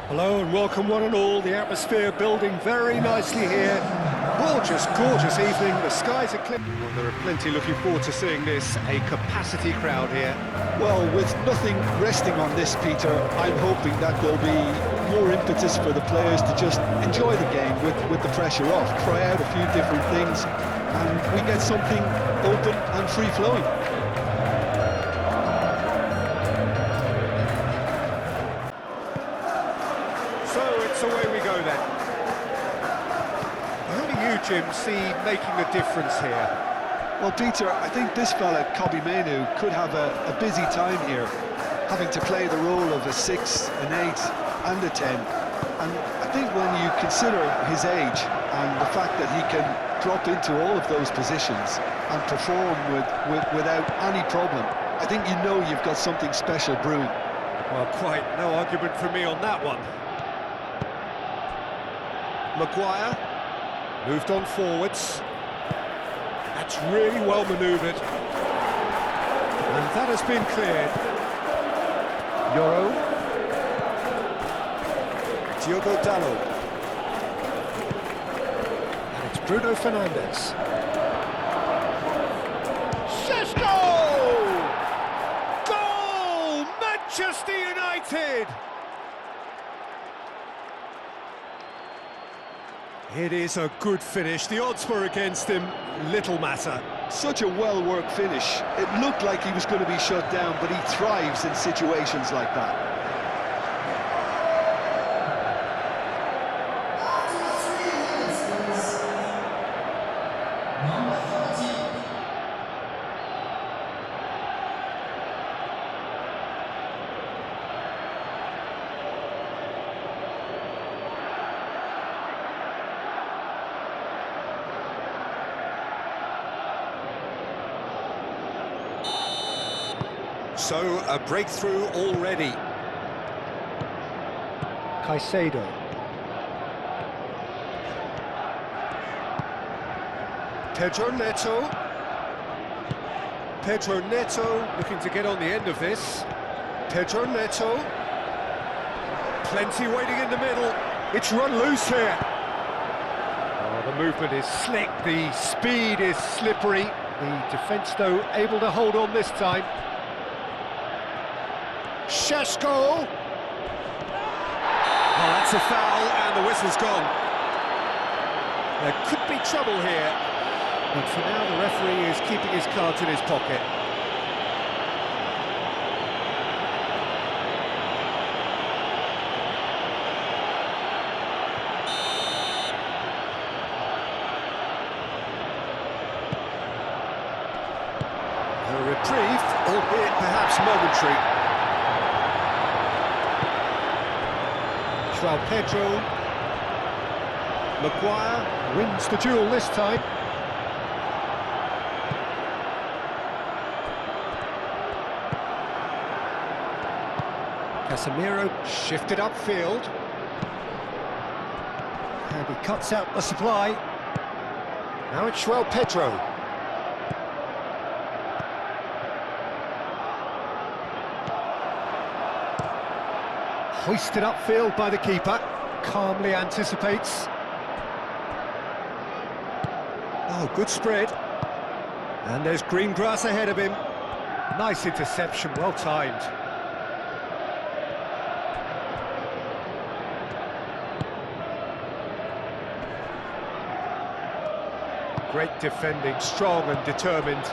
Hello and welcome one and all. The atmosphere building very nicely here. Gorgeous, gorgeous evening. The skies are clear. Well, there are plenty looking forward to seeing this. A capacity crowd here. Well, with nothing resting on this, Peter, I'm hoping that there'll be more impetus for the players to just enjoy the game with the pressure off, try out a few different things, and we get something open and free-flowing. So it's away we go then. Who do you, Jim, see making the difference here? Well, Peter, I think this fella, Kobbie Mainoo, could have a busy time here, having to play the role of a 6, an 8 and a 10. And I think when you consider his age and the fact that he can drop into all of those positions and perform without any problem, I think you know you've got something special brewing. Well, quite no argument from me on that one. Maguire moved on forwards. That's really well manoeuvred. And that has been cleared. Yoro. Diogo Dalot. And it's Bruno Fernandes. Šeško! Goal! Manchester United! It is a good finish. The odds were against him. Little matter. Such a well-worked finish. It looked like he was going to be shut down, but he thrives in situations like that. So, a breakthrough already. Caicedo. Pedro Neto. Pedro Neto looking to get on the end of this. Pedro Neto. Plenty waiting in the middle. It's run loose here. Oh, the movement is slick, the speed is slippery. The defence, though, able to hold on this time. Šeško! Oh, that's a foul, and the whistle's gone. There could be trouble here, but for now the referee is keeping his cards in his pocket. A reprieve, albeit perhaps momentary. Pedro. Maguire wins the duel this time. Casemiro shifted upfield. And he cuts out the supply. Now it's Pedro. Hoisted upfield by the keeper, calmly anticipates. Oh, good spread. And there's green grass ahead of him. Nice interception, well timed. Great defending, strong and determined.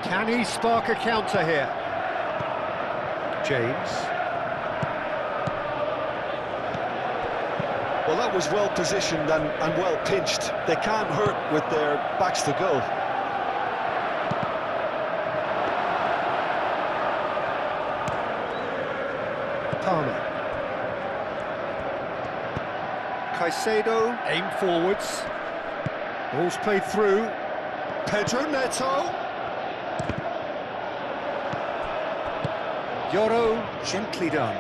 Can he spark a counter here? James. Well, that was well positioned and well pinched. They can't hurt with their backs to goal. Palmer. Caicedo, aim forwards. Ball's played through. Pedro Neto. Yoro, gently done.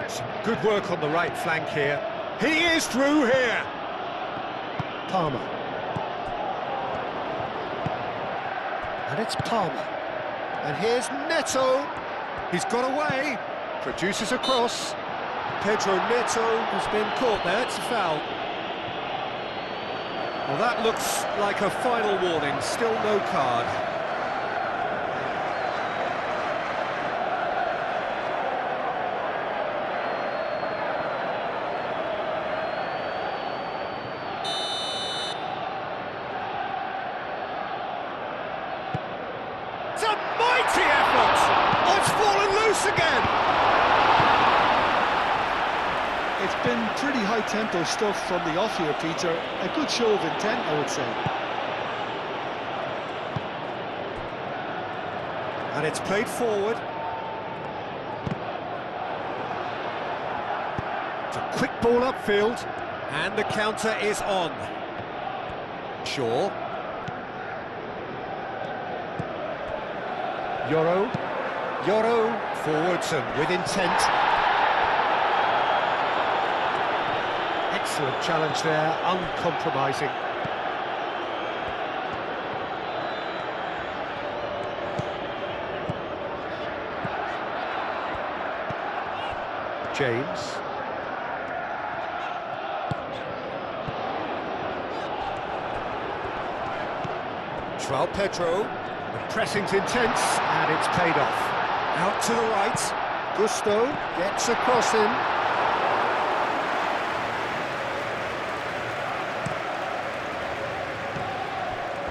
Some good work on the right flank here. He is through here. Palmer. And it's Palmer. And here's Neto. He's got away. Produces a cross. Pedro Neto has been caught there, it's a foul. Well, that looks like a final warning, still no card. It's a mighty effort! Oh, it's fallen loose again! It's been pretty high-tempo stuff from the off here, Peter. A good show of intent, I would say. And it's played forward. It's a quick ball upfield. And the counter is on. Shaw. Yoro forwards and with intent. Excellent challenge there, uncompromising. James. João Pedro, the pressing's intense, and it's paid off. Out to the right, Gusto gets a cross in.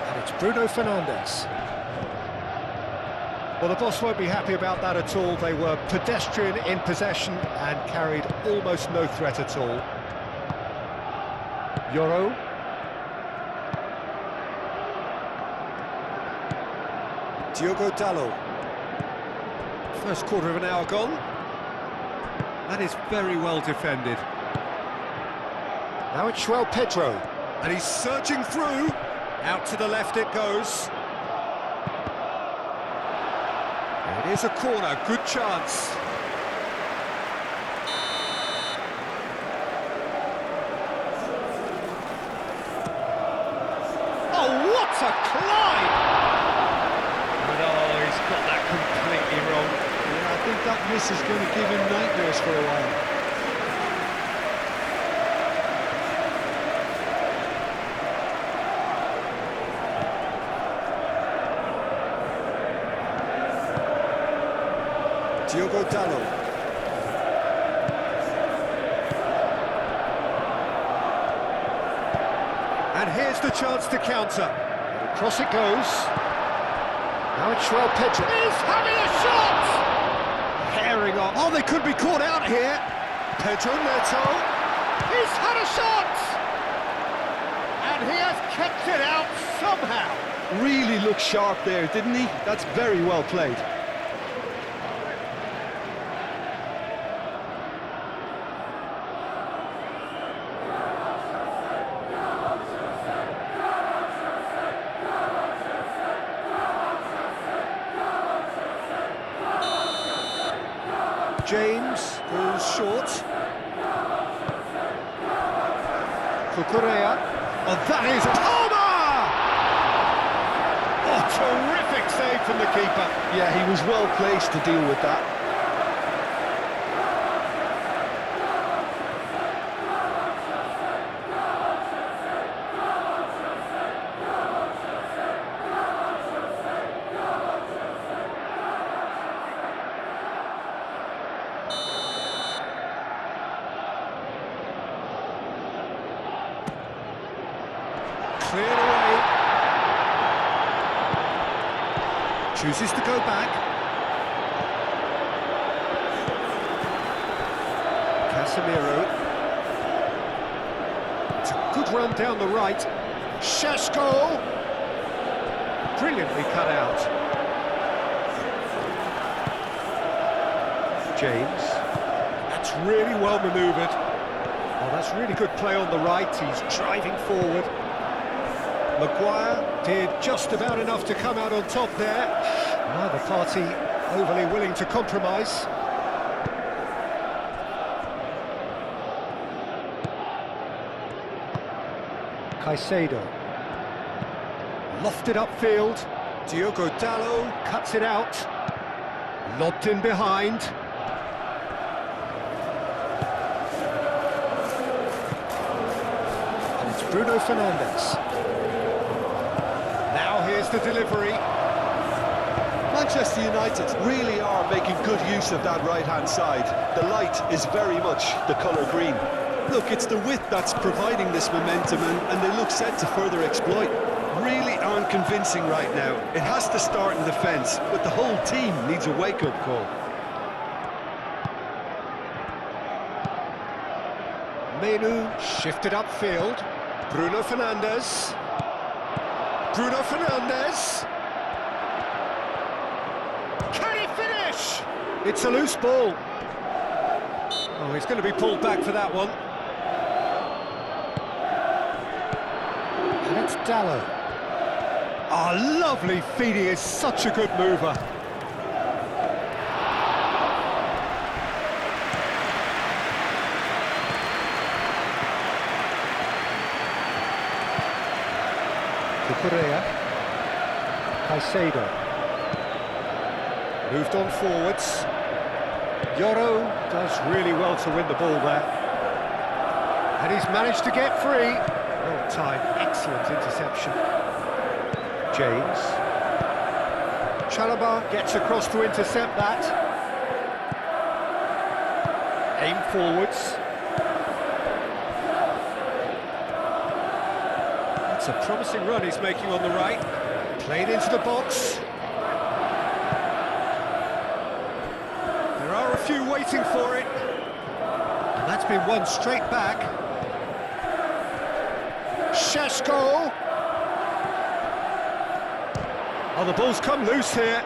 And it's Bruno Fernandes. Well, the boss won't be happy about that at all. They were pedestrian in possession and carried almost no threat at all. Yoro. Diogo Dalot. First quarter of an hour gone. That is very well defended. Now it's João Pedro. And he's surging through. Out to the left it goes. It is a corner, good chance. Oh, what a climb! Oh, he's got that completely wrong. Yeah, I think that miss is going to give him nightmares for a while. Diogo Dalot. And here's the chance to counter. And across it goes. Now it's João Pedro. He's having a shot! Herring on. Oh, they could be caught out here. Pedro Neto. He's had a shot! And he has kept it out somehow. Really looked sharp there, didn't he? That's very well played. James goes short. Cucurella. Oh, that is Palmer! Oh, terrific save from the keeper. Yeah, he was well placed to deal with that. Cleared away. Chooses to go back. Casemiro. It's a good run down the right. Šeško. Brilliantly cut out. James. That's really well manoeuvred. Oh, that's really good play on the right. He's driving forward. Maguire did just about enough to come out on top there. Neither party overly willing to compromise. Caicedo. Lofted upfield. Diogo Dalot cuts it out. Lobbed in behind. Bruno Fernandes. Now here's the delivery. Manchester United really are making good use of that right-hand side. The light is very much the colour green. Look, it's the width that's providing this momentum, and they look set to further exploit. Really aren't convincing right now. It has to start in defence, but the whole team needs a wake-up call. Menu shifted upfield. Bruno Fernandes. Bruno Fernandes. Can he finish? It's a loose ball. Oh, he's going to be pulled back for that one. And it's Dallo. Oh, lovely feed. He is such a good mover. Correa, Caicedo, moved on forwards. Yoro does really well to win the ball there, and he's managed to get free. Well timed, excellent interception. James, Chalobah gets across to intercept that. Aim forwards. It's a promising run he's making on the right. Played into the box. There are a few waiting for it. And that's been won straight back. Šeško. Oh, the ball's come loose here.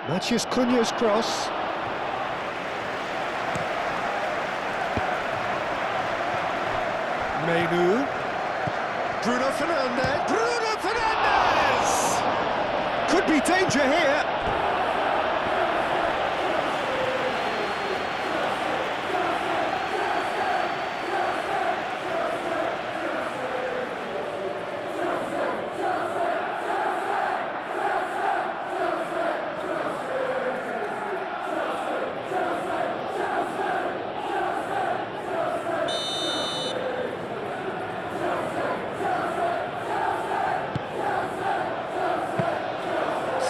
Matheus Cunha's cross. Menu. Bruno Fernandes! Bruno Fernandes! Could be danger here.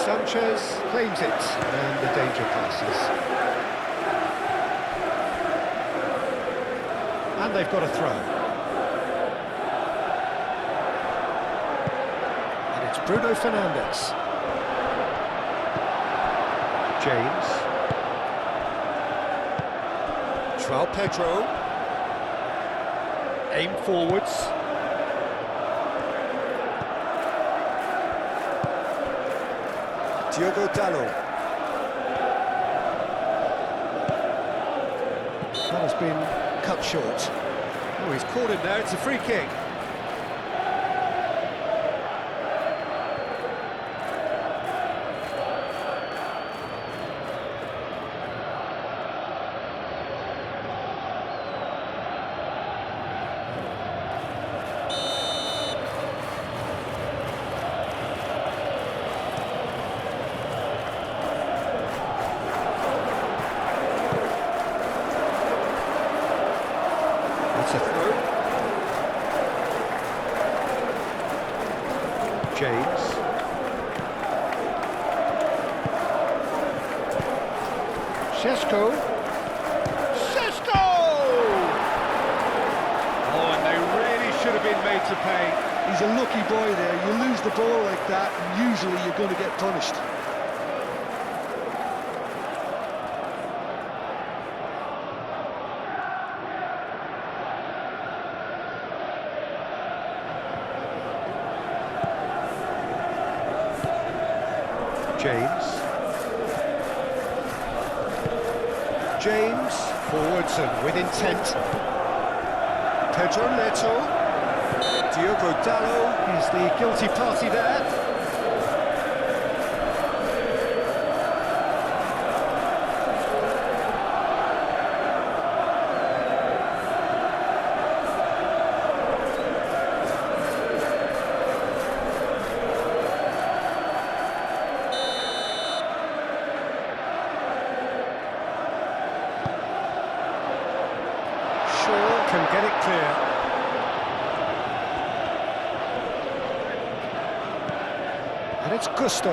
Sanchez claims it, and the danger passes. And they've got a throw. And it's Bruno Fernandes. James. João Pedro. Aim forwards. Diogo Dallo. That has been cut short. Oh, he's caught him there, it's a free kick. It's a throw. James. Šeško. Šeško! Oh, and they really should have been made to pay. He's a lucky boy there. You lose the ball like that, and usually you're going to get punished. James, forwards and with intent. Pedro Neto. Diogo Dallo is the guilty party there. Can get it clear. it's Gusto.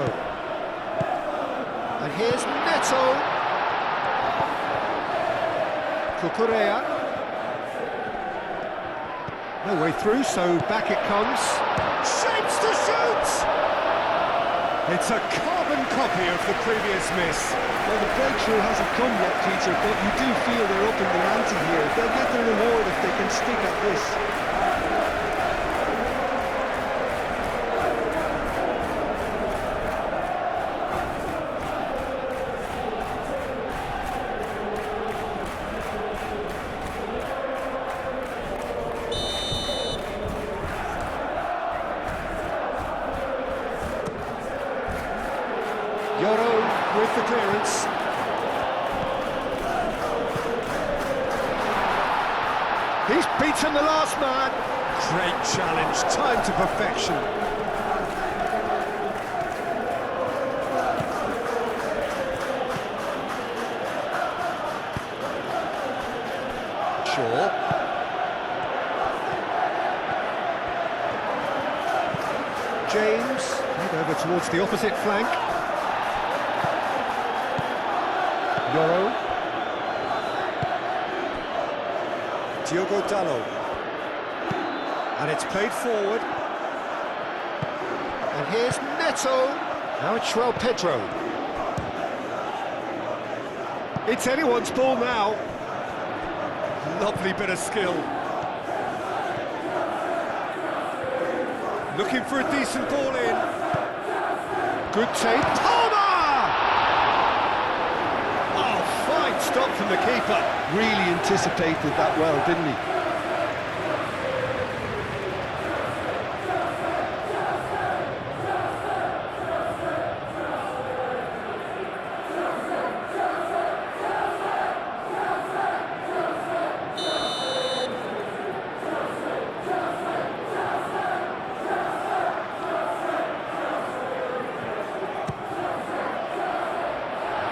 And here's Neto. Cucurella. No way through, so back it comes. Shapes to shoot! It's a carbon copy of the previous miss. Well, the breakthrough hasn't come yet, Peter, but you do feel they're up in the ante here. They'll get their reward if they can stick at this. Yoro with the clearance. He's beaten the last man. Great challenge, time to perfection. Shaw. James, head over towards the opposite flank. Yoro. Diogo Dalot. And it's played forward. And here's Neto. Now it's João Pedro. It's anyone's ball now. Lovely bit of skill. Looking for a decent ball in. Good take. Palmer! Oh, fine stop from the keeper. Really anticipated that well, didn't he?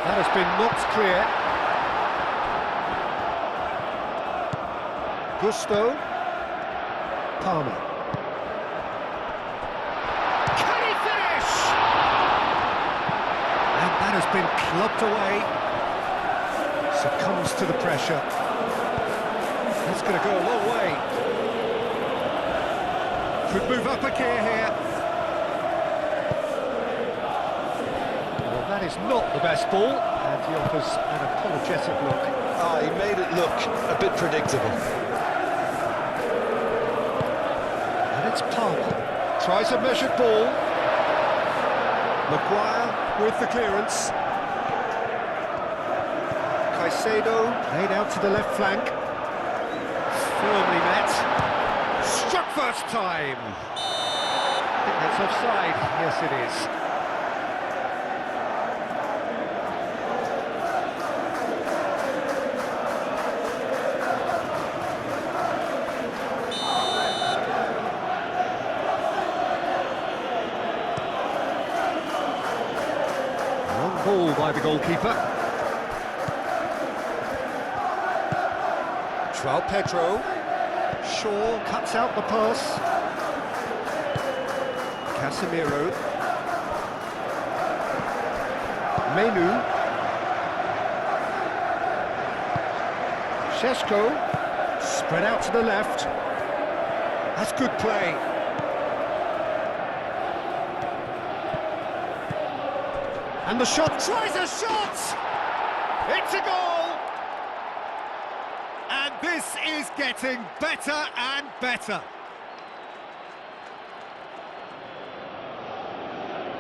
That has been knocked clear. Gusto. Palmer. Can he finish? And that has been clubbed away. Succumbs to the pressure. That's going to go a long way. Could move up a gear here. That is not the best ball, and he offers an apologetic look. Ah, he made it look a bit predictable. And it's Palmer. Tries a measured ball. Maguire with the clearance. Caicedo laid out to the left flank. Firmly met. Struck first time. I think that's offside. Yes, it is. Ball by the goalkeeper. João Pedro. Shaw cuts out the pass. Casemiro. Menu. Šeško. Spread out to the left. That's good play. And the shot, tries a shot! It's a goal! And this is getting better and better.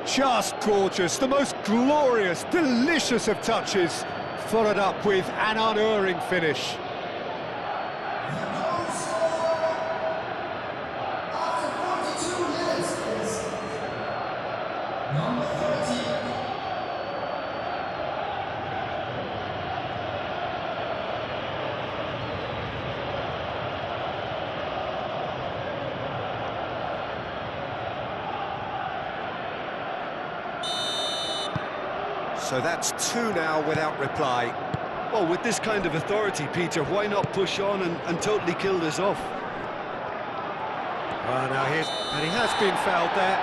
Just gorgeous, the most glorious, delicious of touches, followed up with an unerring finish. So that's two now without reply. Well, with this kind of authority, Peter, why not push on and totally kill this off? Well, now and he has been fouled there.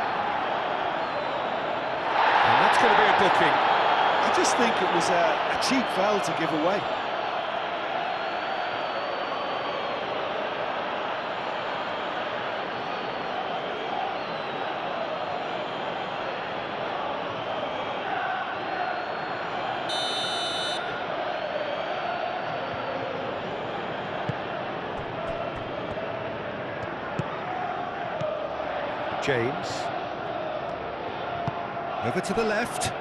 booking. I just think it was a cheap foul to give away. James. Over to the left.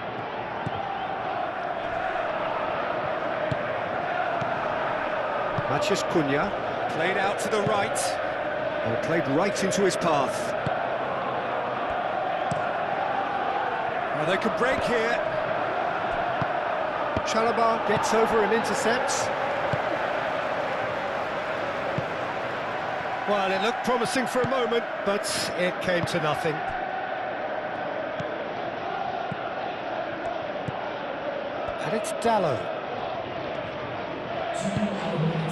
Maciej Cunha. Played out to the right. And played right into his path. Well, they could break here. Chalobah gets over and intercepts. Well, it looked promising for a moment, but it came to nothing. And it's Dallo.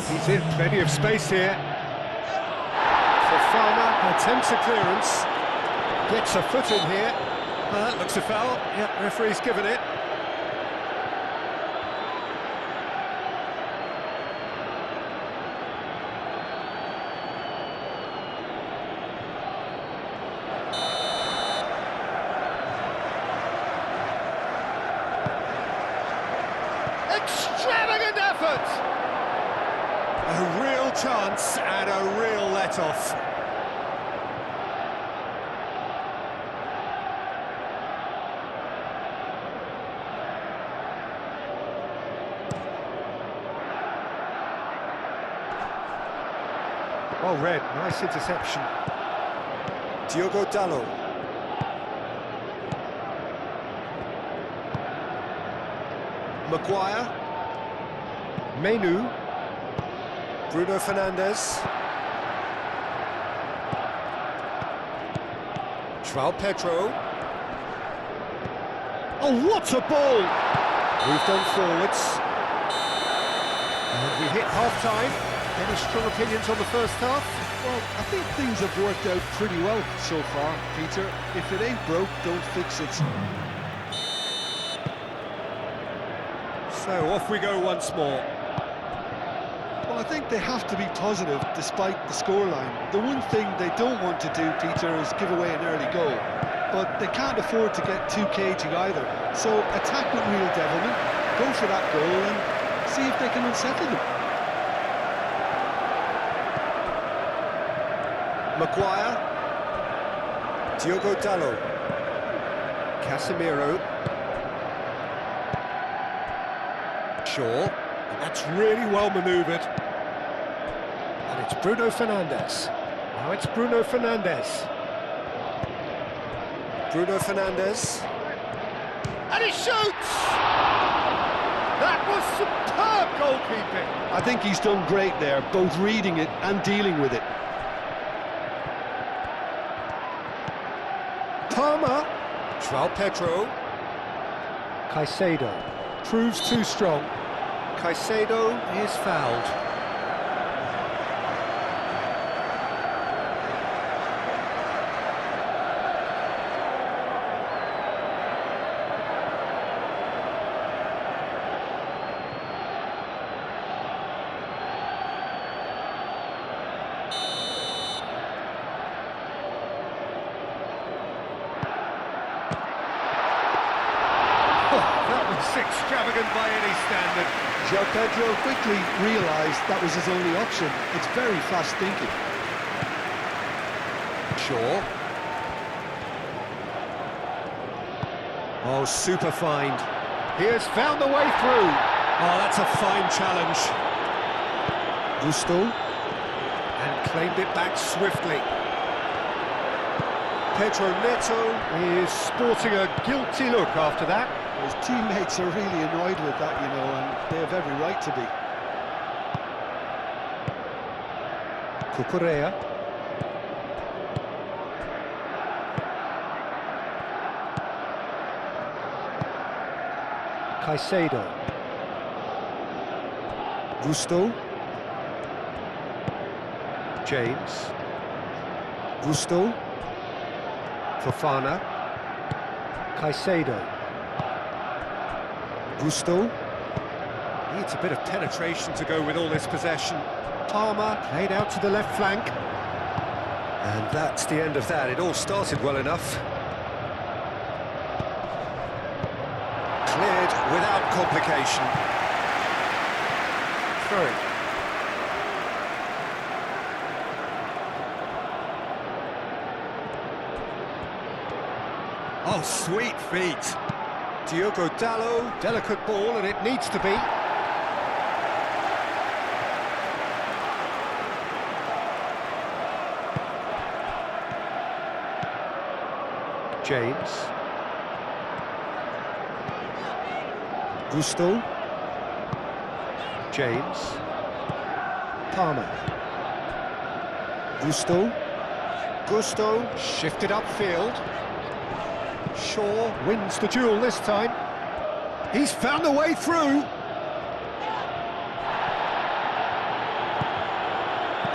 He's in plenty of space here. Fofana attempts a clearance. Gets a foot in here. That looks a foul. Yep, referee's given it. Extravagant effort! A real chance and a real let-off. Well read, nice interception. Diogo Dallo. Maguire. Menu. Bruno Fernandes. João Pedro. Oh, what a ball! Moved on forwards. And we hit half-time. Any strong opinions on the first half? Well, I think things have worked out pretty well so far, Peter. If it ain't broke, don't fix it. So off we go once more. Well, I think they have to be positive despite the scoreline. The one thing they don't want to do, Peter, is give away an early goal. But they can't afford to get too cagey either. So attack with real devilment, go for that goal and see if they can unsettle them. Maguire. Diogo Dallo. Casemiro. Shaw. And that's really well manoeuvred. And it's Bruno Fernandes. Now it's Bruno Fernandes. Bruno Fernandes. And he shoots! That was superb goalkeeping. I think he's done great there, both reading it and dealing with it. Palmer. João Pedro. Caicedo. Proves too strong. Caicedo is fouled. Extravagant by any standard. João Pedro quickly realised that was his only option. It's very fast thinking. Shaw. Oh, super find. He has found the way through. Oh, that's a fine challenge. Gusto. And claimed it back swiftly. Pedro Neto is sporting a guilty look after that. His teammates are really annoyed with that, you know, and they have every right to be. Cucurella. Caicedo. Gusto. James. Gusto. Fofana. Caicedo. Gusto. Needs a bit of penetration to go with all this possession. Palmer played out to the left flank. And that's the end of that. It all started well enough. Cleared without complication. Throw. Oh, sweet feet. Diogo Dalot, delicate ball, and it needs to be. James. Gusto. James. Palmer. Gusto. Gusto shifted upfield. Shaw wins the duel this time. He's found a way through.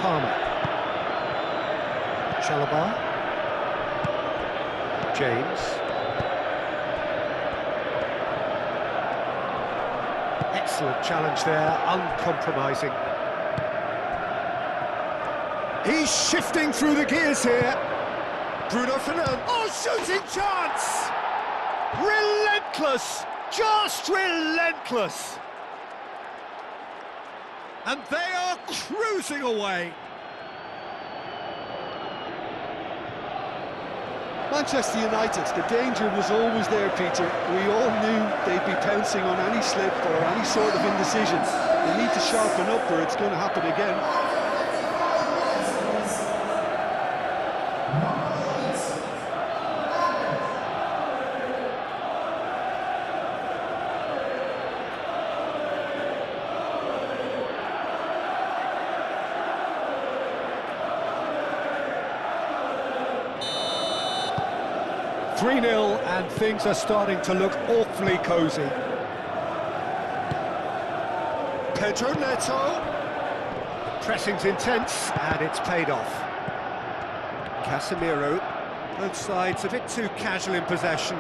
Palmer. Chalobah. James. Excellent challenge there, uncompromising. He's shifting through the gears here. Bruno Fernandes. Oh, shooting chance! Relentless! Just relentless! And they are cruising away. Manchester United, the danger was always there, Peter. We all knew they'd be pouncing on any slip or any sort of indecision. They need to sharpen up or it's going to happen again. 3-0 and things are starting to look awfully cosy. Pedro Neto. The pressing's intense and it's paid off. Casemiro. Both sides a bit too casual in possession.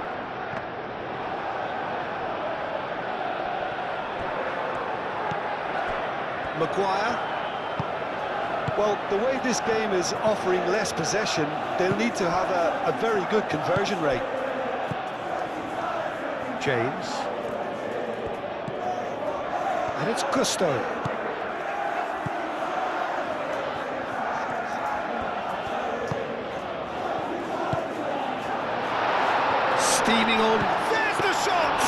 Maguire. Well, the way this game is offering less possession, they'll need to have a very good conversion rate. James. And it's Gusto. Steaming on. There's the shot!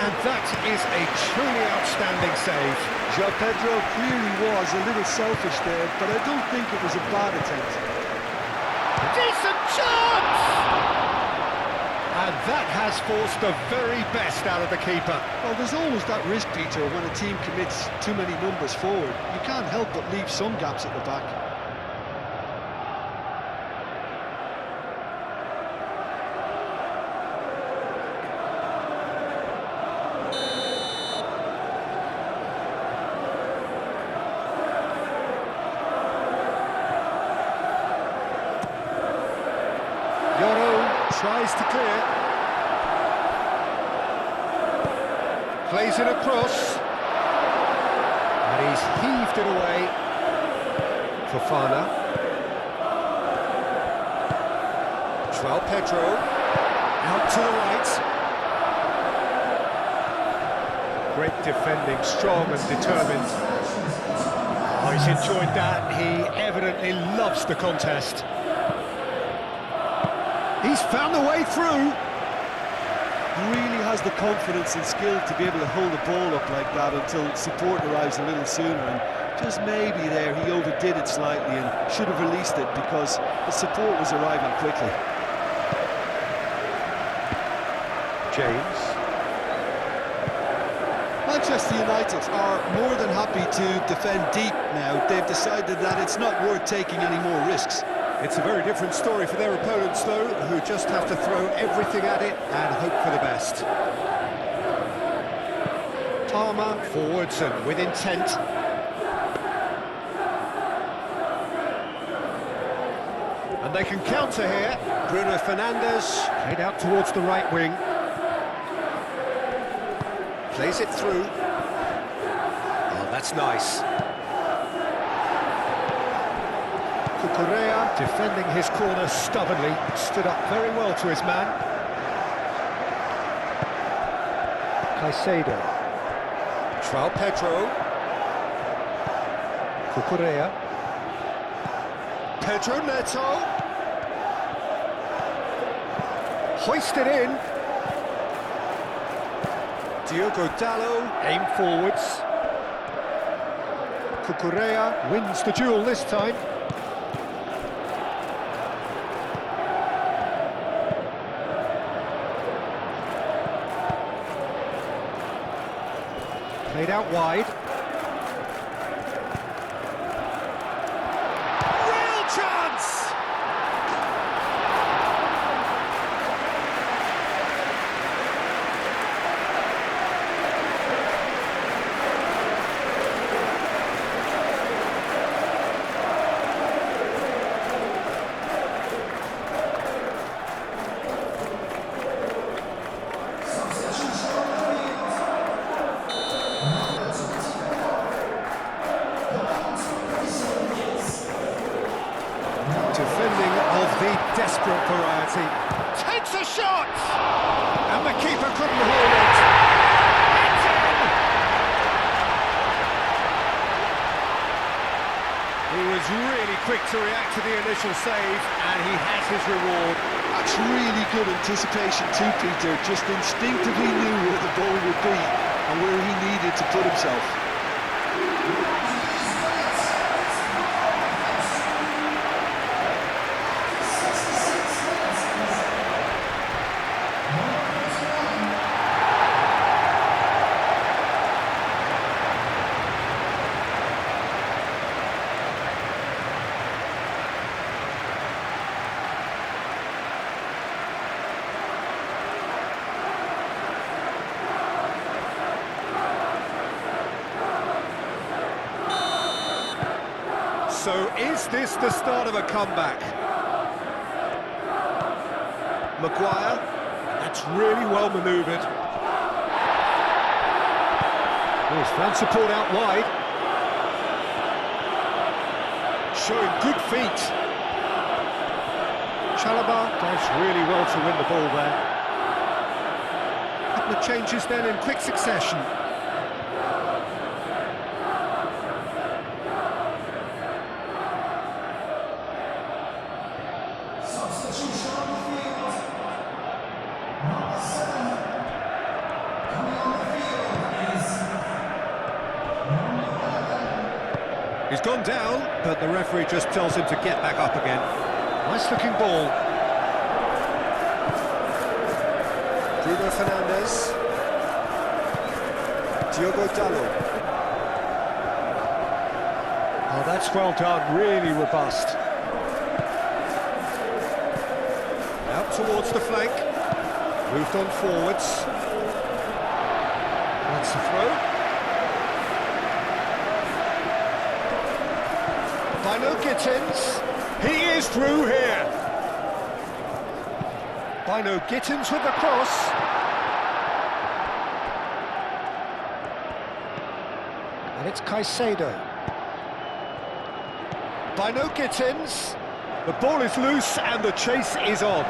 And that is a truly outstanding save. João Pedro clearly was a little selfish there, but I don't think it was a bad attempt. Decent chance! And that has forced the very best out of the keeper. Well, there's always that risk, Peter, when a team commits too many numbers forward. You can't help but leave some gaps at the back. Tries to clear. Plays it across. And he's heaved it away. Fofana. João Pedro. Out to the right. Great defending, strong and determined. Oh, he's enjoyed that. He evidently loves the contest. He's found a way through. He really has the confidence and skill to be able to hold the ball up like that until support arrives a little sooner. And just maybe there he overdid it slightly and should have released it because the support was arriving quickly. James. Manchester United are more than happy to defend deep now. They've decided that it's not worth taking any more risks. It's a very different story for their opponents, though, who just have to throw everything at it and hope for the best. Palmer forwards and with intent. And they can counter here. Bruno Fernandes played out towards the right wing. Plays it through. Oh, that's nice. Cucurella defending his corner stubbornly. Stood up very well to his man. Caicedo. João Pedro. Cucurella. Pedro Neto. Hoisted in. Diogo Dalot, aim forwards. Cucurella wins the duel this time. Played out wide. Real chance! Defending of the desperate variety. Takes a shot! And the keeper couldn't hold it. It's in! He was really quick to react to the initial save, and he has his reward. That's really good anticipation too, Peter. Just instinctively knew where the ball would be and where he needed to put himself. So is this the start of a comeback? Maguire, that's really well manoeuvred. He's found support out wide. Showing good feet. Chalobah does really well to win the ball there. Couple of changes then in quick succession. He's gone down, but the referee just tells him to get back up again. Nice looking ball. Bruno Fernandes. Diogo Dalot. Oh, that's well done, really robust. Out towards the flank. Moved on forwards. That's the throw. Bino Gittins, he is through here. Bino Gittins with the cross. And it's Caicedo. Bino Gittins, the ball is loose and the chase is on.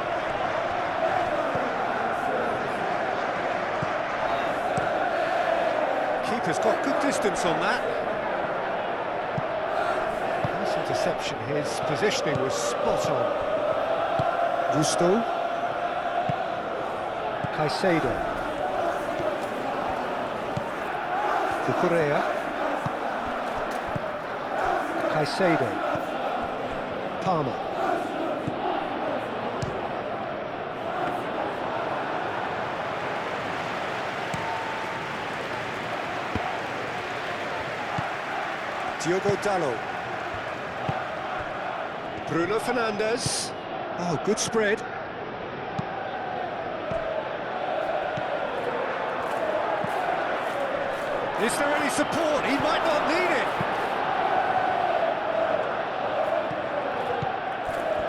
Keeper's got good distance on that. Interception, his positioning was spot on. Gusto. Caicedo. Cucurella. Caicedo. Palmer. Diogo Dalot. Bruno Fernandes. Oh, good spread. Is there any support? He might not need it.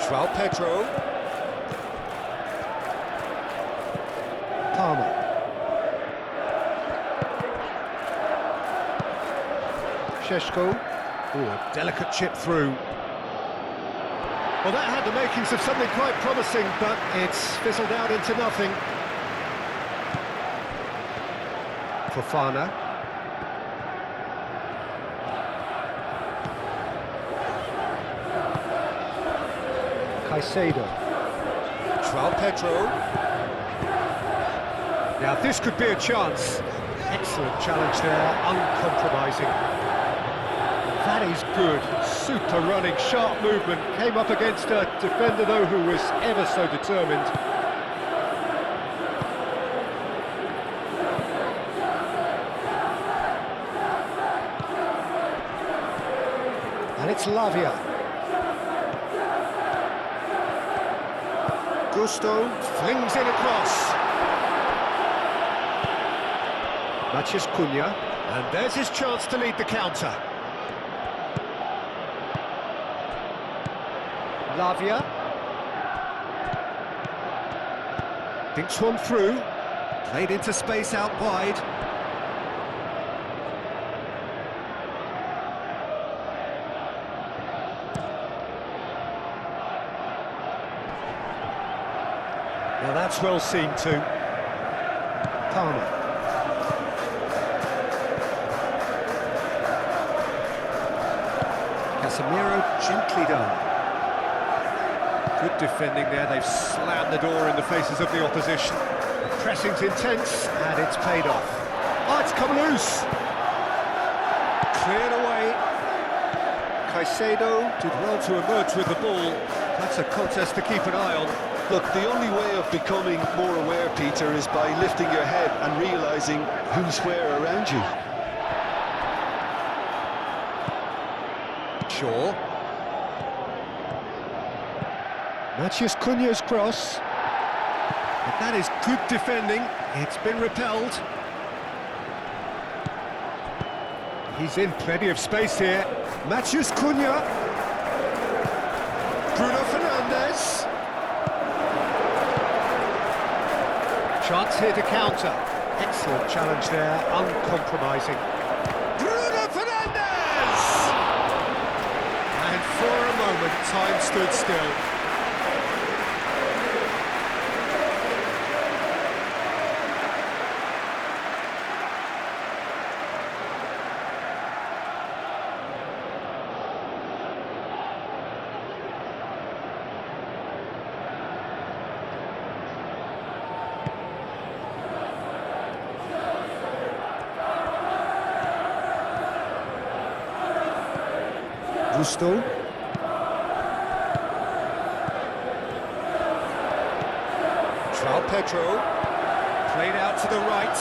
João Pedro. Palmer. Sheshko. Ooh, a delicate chip through. Well, that had the makings of something quite promising, but it's fizzled out into nothing. Fofana. Caicedo. João Pedro. Now this could be a chance. Excellent challenge there, uncompromising. That is good, super running, sharp movement. Came up against a defender though who was ever so determined. And it's Lavia. Gusto flings in across. Matheus Cunha, and there's his chance to lead the counter. Lavia. Dinks one through, played into space out wide. Now that's well seen too. Palmer. Casemiro gently done. Good defending there, they've slammed the door in the faces of the opposition. The pressing's intense, and it's paid off. Oh, it's come loose! Cleared away. Caicedo did well to emerge with the ball. That's a contest to keep an eye on. Look, the only way of becoming more aware, Peter, is by lifting your head and realising who's where around you. Shaw. Matheus Cunha's cross. But that is good defending. It's been repelled. He's in plenty of space here. Matheus Cunha. Bruno Fernandes. Chance here to counter. Excellent challenge there, uncompromising. Bruno Fernandes! And for a moment, time stood still. Gusto. João Pedro, played out to the right.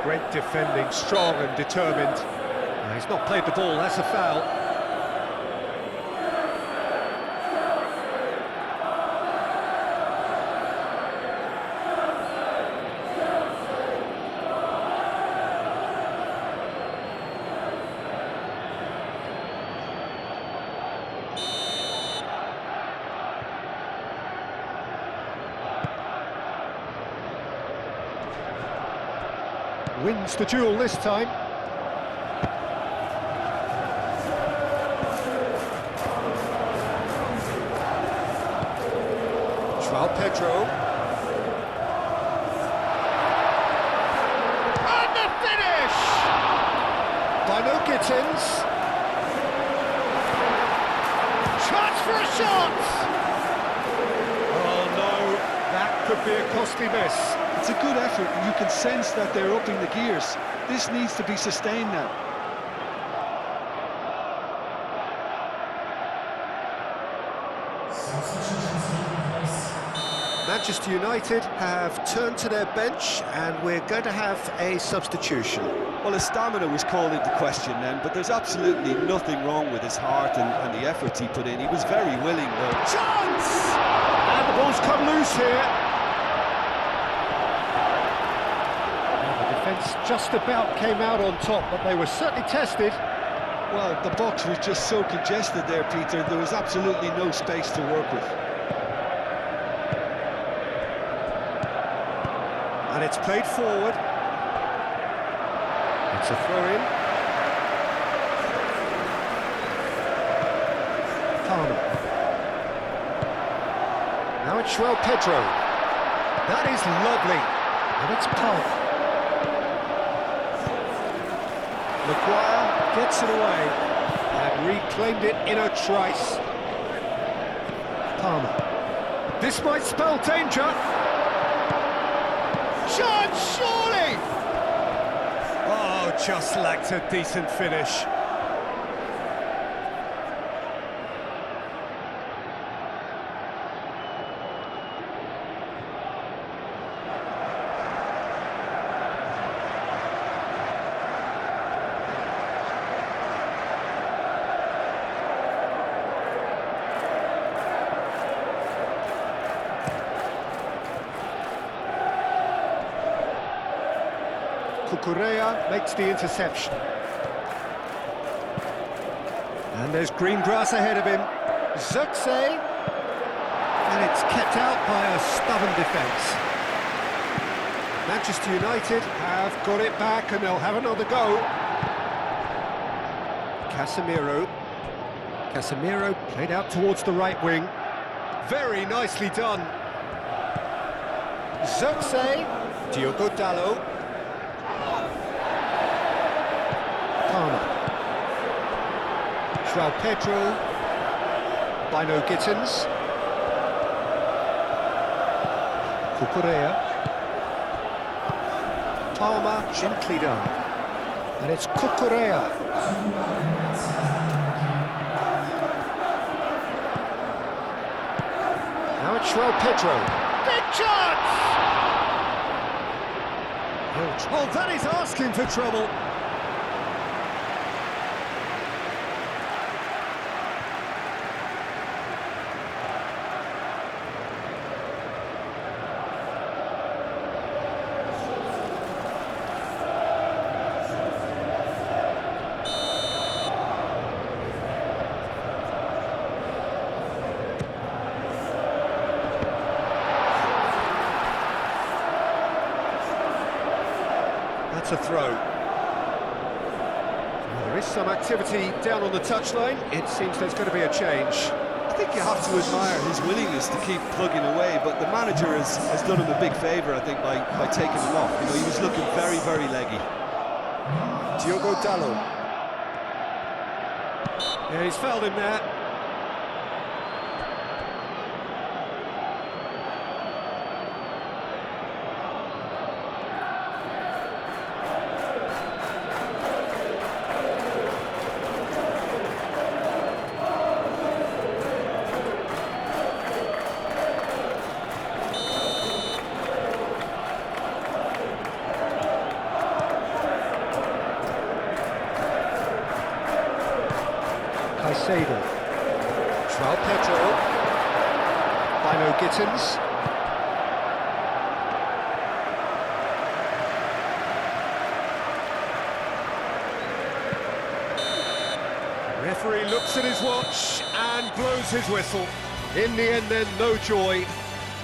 Great defending, strong and determined. He's not played the ball, that's a foul. Wins the duel this time. João Pedro. And the finish! By no Gittins. Chance for a shot! Oh no, that could be a costly miss. It's a good effort, and you can sense that they're upping the gears. This needs to be sustained now. Manchester United have turned to their bench, and we're going to have a substitution. Well, his stamina was called into question then, but there's absolutely nothing wrong with his heart and the efforts he put in. He was very willing, though. Chance! And the ball's come loose here. Just about came out on top, but they were certainly tested. Well, the box was just so congested there, Peter. There was absolutely no space to work with. And it's played forward. It's a throw-in. Palmer. Now it's João Pedro. That is lovely. And it's Palmer. Maguire gets it away and reclaimed it in a trice. Palmer. This might spell danger. Chance, surely! Oh, just lacked a decent finish. Correa makes the interception. And there's green grass ahead of him. Zirkzee. And it's kept out by a stubborn defence. Manchester United have got it back and they'll have another go. Casemiro. Casemiro played out towards the right wing. Very nicely done. Zirkzee. Diogo Dalot. Palmer. João Pedro. Bino Gittins. Cucurella. Palmer, gently done. And it's Cucurella. Now it's João Pedro. Big chance! Oh, that is asking for trouble. That's a throw. Well, there is some activity down on the touchline. It seems there's going to be a change. I think you have to admire his willingness to keep plugging away, but the manager has done him a big favour, I think, by taking him off. You know, he was looking very, very leggy. Diogo Dalot. Yeah, he's fouled him there. Caicedo. João Pedro. Bino Gittins. Referee looks at his watch and blows his whistle. In the end then, no joy.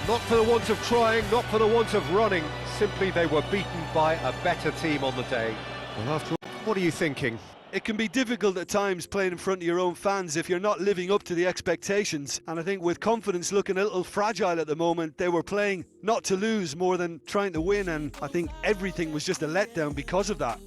Not for the want of trying, not for the want of running. Simply they were beaten by a better team on the day. Well, after all, what are you thinking? It can be difficult at times playing in front of your own fans if you're not living up to the expectations. And I think with confidence looking a little fragile at the moment, they were playing not to lose more than trying to win. And I think everything was just a letdown because of that.